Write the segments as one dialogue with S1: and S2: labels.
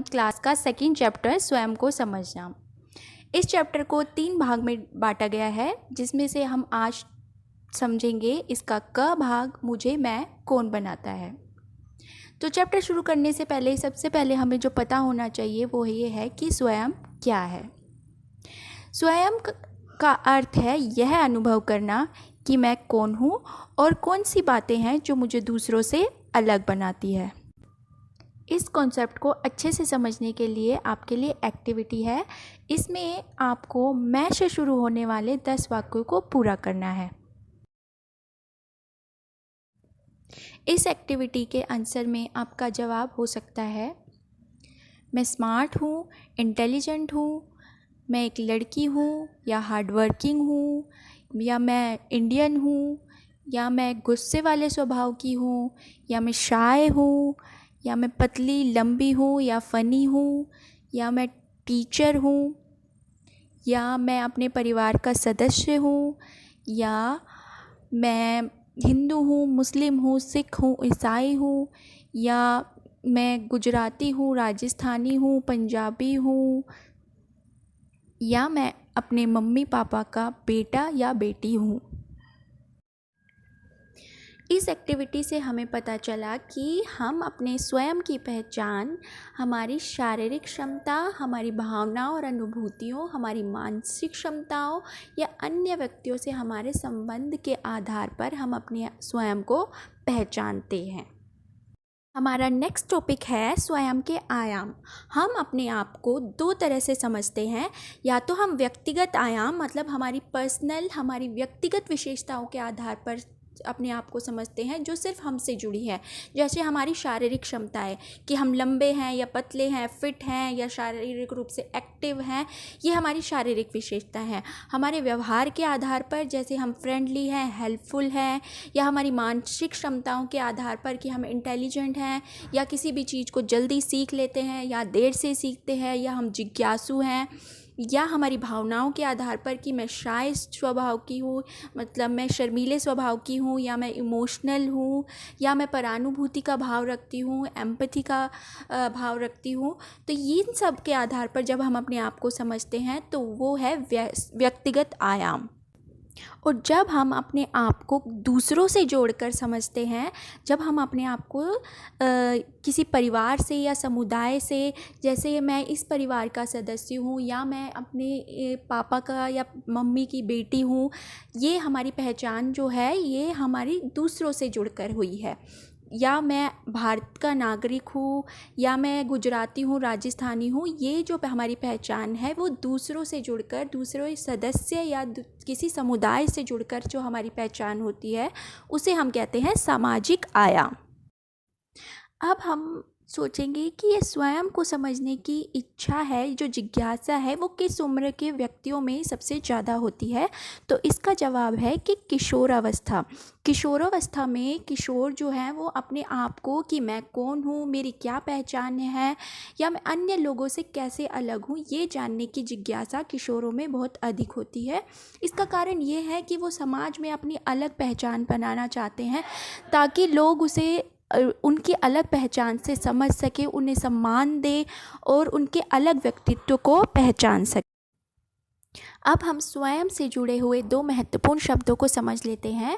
S1: Class का second chapter स्वयं को समझना। इस चैप्टर को 3 भाग में बांटा गया है, जिसमें से हम आज समझेंगे इसका क भाग, मुझे मैं कौन बनाता है। तो चैप्टर शुरू करने से पहले सबसे पहले हमें जो पता होना चाहिए वो ये है कि स्वयं क्या है। स्वयं का अर्थ है यह अनुभव करना कि मैं कौन हूँ और कौन सी बातें हैं जो मुझे दूसरों से अलग बनाती है। इस कॉन्सेप्ट को अच्छे से समझने के लिए आपके लिए एक्टिविटी है। इसमें आपको मैं से शुरू होने वाले 10 वाक्यों को पूरा करना है। इस एक्टिविटी के आंसर में आपका जवाब हो सकता है मैं स्मार्ट हूँ, इंटेलिजेंट हूँ, मैं एक लड़की हूँ, या हार्डवर्किंग हूँ, या मैं इंडियन हूँ, या मैं गुस्से वाले स्वभाव की हूँ, या मैं शाय हूँ, या मैं पतली लंबी हूँ या फ़नी हूँ, या मैं टीचर हूँ, या मैं अपने परिवार का सदस्य हूँ, या मैं हिंदू हूँ, मुस्लिम हूँ, सिख हूँ, ईसाई हूँ, या मैं गुजराती हूँ, राजस्थानी हूँ, पंजाबी हूँ, या मैं अपने मम्मी पापा का बेटा या बेटी हूँ। इस एक्टिविटी से हमें पता चला कि हम अपने स्वयं की पहचान हमारी शारीरिक क्षमता, हमारी भावनाओं और अनुभूतियों, हमारी मानसिक क्षमताओं या अन्य व्यक्तियों से हमारे संबंध के आधार पर हम अपने स्वयं को पहचानते हैं। हमारा नेक्स्ट टॉपिक है स्वयं के आयाम। हम अपने आप को 2 तरह से समझते हैं। या तो हम व्यक्तिगत आयाम मतलब हमारी पर्सनल, हमारी व्यक्तिगत विशेषताओं के आधार पर अपने आप को समझते हैं जो सिर्फ हमसे जुड़ी है। जैसे हमारी शारीरिक क्षमताएं कि हम लंबे हैं या पतले हैं, फिट हैं या शारीरिक रूप से एक्टिव हैं, ये हमारी शारीरिक विशेषता हैं। हमारे व्यवहार के आधार पर जैसे हम फ्रेंडली हैं, हेल्पफुल हैं, या हमारी मानसिक क्षमताओं के आधार पर कि हम इंटेलिजेंट हैं या किसी भी चीज़ को जल्दी सीख लेते हैं या देर से सीखते हैं, या हम जिज्ञासु हैं, या हमारी भावनाओं के आधार पर कि मैं शाय स्वभाव की हूँ, मतलब मैं शर्मीले स्वभाव की हूँ, या मैं इमोशनल हूँ, या मैं परानुभूति का भाव रखती हूँ, एम्पैथी का भाव रखती हूँ। तो इन सब के आधार पर जब हम अपने आप को समझते हैं तो वो है व्यक्तिगत आयाम। और जब हम अपने आप को दूसरों से जोड़कर समझते हैं, जब हम अपने आप को किसी परिवार से या समुदाय से, जैसे मैं इस परिवार का सदस्य हूँ, या मैं अपने पापा का या मम्मी की बेटी हूँ, ये हमारी पहचान जो है ये हमारी दूसरों से जुड़कर हुई है। या मैं भारत का नागरिक हूँ, या मैं गुजराती हूँ, राजस्थानी हूँ, ये जो हमारी पहचान है वो दूसरों से जुड़कर, दूसरे सदस्य या किसी समुदाय से जुड़कर जो हमारी पहचान होती है उसे हम कहते हैं सामाजिक आयाम। अब हम सोचेंगे कि ये स्वयं को समझने की इच्छा है, जो जिज्ञासा है, वो किस उम्र के व्यक्तियों में सबसे ज़्यादा होती है। तो इसका जवाब है कि किशोरावस्था। किशोरावस्था में किशोर जो है वो अपने आप को कि मैं कौन हूँ, मेरी क्या पहचान है, या मैं अन्य लोगों से कैसे अलग हूँ, ये जानने की जिज्ञासा किशोरों में बहुत अधिक होती है। इसका कारण ये है कि वो समाज में अपनी अलग पहचान बनाना चाहते हैं ताकि लोग उसे उनकी अलग पहचान से समझ सके, उन्हें सम्मान दे और उनके अलग व्यक्तित्व को पहचान सके। अब हम स्वयं से जुड़े हुए 2 महत्वपूर्ण शब्दों को समझ लेते हैं।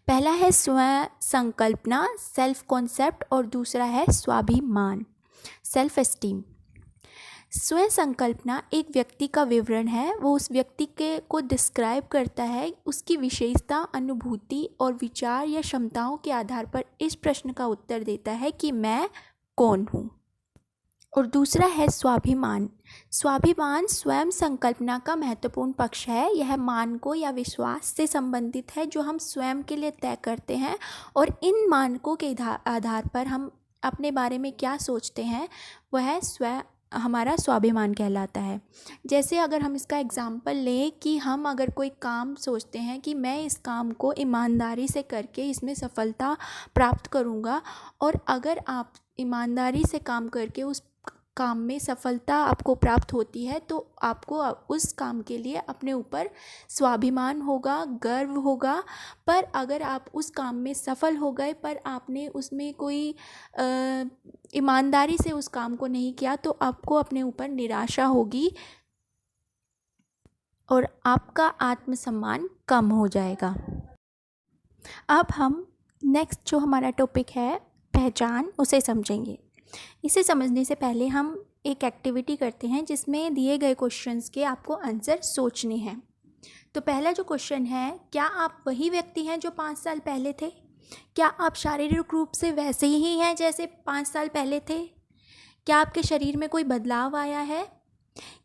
S1: पहला है स्वयं संकल्पना, सेल्फ कॉन्सेप्ट, और दूसरा है स्वाभिमान, सेल्फ एस्टीम। स्वयं संकल्पना एक व्यक्ति का विवरण है। वो उस व्यक्ति के को डिस्क्राइब करता है, उसकी विशेषता, अनुभूति और विचार या क्षमताओं के आधार पर इस प्रश्न का उत्तर देता है कि मैं कौन हूँ। और दूसरा है स्वाभिमान। स्वाभिमान स्वयं संकल्पना का महत्वपूर्ण पक्ष है। यह मानकों या विश्वास से संबंधित है जो हम स्वयं के लिए तय करते हैं, और इन मानकों के आधार पर हम अपने बारे में क्या सोचते हैं वह हमारा स्वाभिमान कहलाता है। जैसे अगर हम इसका एग्जाम्पल लें कि हम अगर कोई काम सोचते हैं कि मैं इस काम को ईमानदारी से करके इसमें सफलता प्राप्त करूंगा, और अगर आप ईमानदारी से काम करके उस काम में सफलता आपको प्राप्त होती है तो आपको उस काम के लिए अपने ऊपर स्वाभिमान होगा, गर्व होगा। पर अगर आप उस काम में सफल हो गए पर आपने उसमें कोई ईमानदारी से उस काम को नहीं किया तो आपको अपने ऊपर निराशा होगी और आपका आत्मसम्मान कम हो जाएगा। अब हम नेक्स्ट जो हमारा टॉपिक है पहचान, उसे समझेंगे। इसे समझने से पहले हम एक एक्टिविटी करते हैं जिसमें दिए गए क्वेश्चंस के आपको आंसर सोचने हैं। तो पहला जो क्वेश्चन है, क्या आप वही व्यक्ति हैं जो 5 साल पहले थे? क्या आप शारीरिक रूप से वैसे ही हैं जैसे 5 साल पहले थे? क्या आपके शरीर में कोई बदलाव आया है?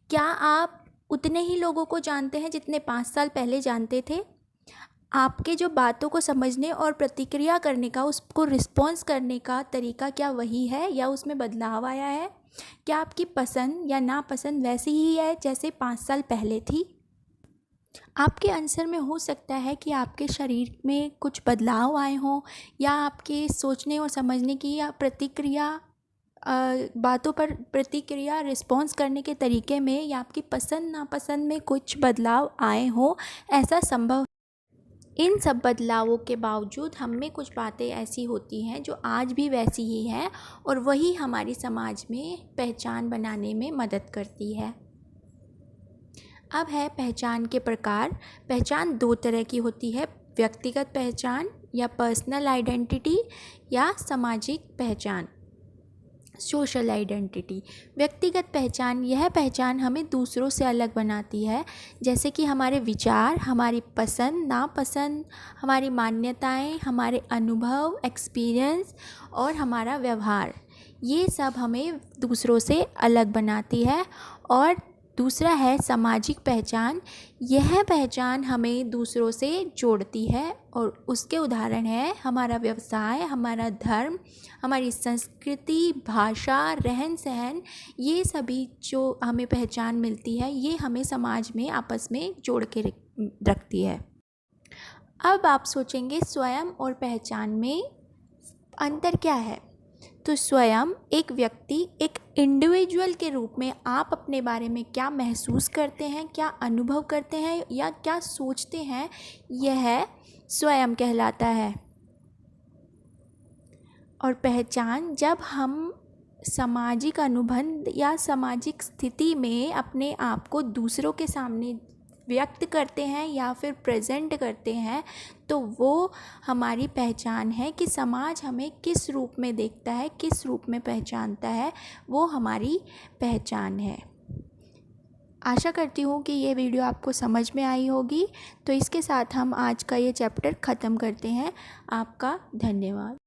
S1: क्या आप उतने ही लोगों को जानते हैं जितने 5 साल पहले जानते थे? आपके जो बातों को समझने और प्रतिक्रिया करने का, उसको रिस्पॉन्स करने का तरीका क्या वही है या उसमें बदलाव आया है? क्या आपकी पसंद या नापसंद वैसी ही है जैसे 5 साल पहले थी? आपके आंसर में हो सकता है कि आपके शरीर में कुछ बदलाव आए हों या आपके सोचने और समझने की या प्रतिक्रिया, बातों पर प्रतिक्रिया रिस्पॉन्स करने के तरीके में या आपकी पसंद नापसंद में कुछ बदलाव आए हों, ऐसा संभव। इन सब बदलावों के बावजूद हम में कुछ बातें ऐसी होती हैं जो आज भी वैसी ही हैं और वही हमारी समाज में पहचान बनाने में मदद करती है। अब है पहचान के प्रकार। पहचान 2 तरह की होती है, व्यक्तिगत पहचान या पर्सनल आइडेंटिटी या सामाजिक पहचान, सोशल आइडेंटिटी। व्यक्तिगत पहचान, यह पहचान हमें दूसरों से अलग बनाती है, जैसे कि हमारे विचार, हमारी पसंद नापसंद, हमारी मान्यताएं, हमारे अनुभव, एक्सपीरियंस और हमारा व्यवहार, ये सब हमें दूसरों से अलग बनाती है। और दूसरा है सामाजिक पहचान। यह पहचान हमें दूसरों से जोड़ती है और उसके उदाहरण है हमारा व्यवसाय, हमारा धर्म, हमारी संस्कृति, भाषा, रहन सहन। ये सभी जो हमें पहचान मिलती है ये हमें समाज में आपस में जोड़ के रखती है। अब आप सोचेंगे स्वयं और पहचान में अंतर क्या है? तो स्वयं एक व्यक्ति, एक इंडिविजुअल के रूप में आप अपने बारे में क्या महसूस करते हैं, क्या अनुभव करते हैं या क्या सोचते हैं, यह स्वयं कहलाता है। और पहचान, जब हम सामाजिक अनुबंध या सामाजिक स्थिति में अपने आप को दूसरों के सामने व्यक्त करते हैं या फिर प्रेजेंट करते हैं, तो वो हमारी पहचान है कि समाज हमें किस रूप में देखता है, किस रूप में पहचानता है, वो हमारी पहचान है। आशा करती हूँ कि ये वीडियो आपको समझ में आई होगी। तो इसके साथ हम आज का ये चैप्टर ख़त्म करते हैं। आपका धन्यवाद।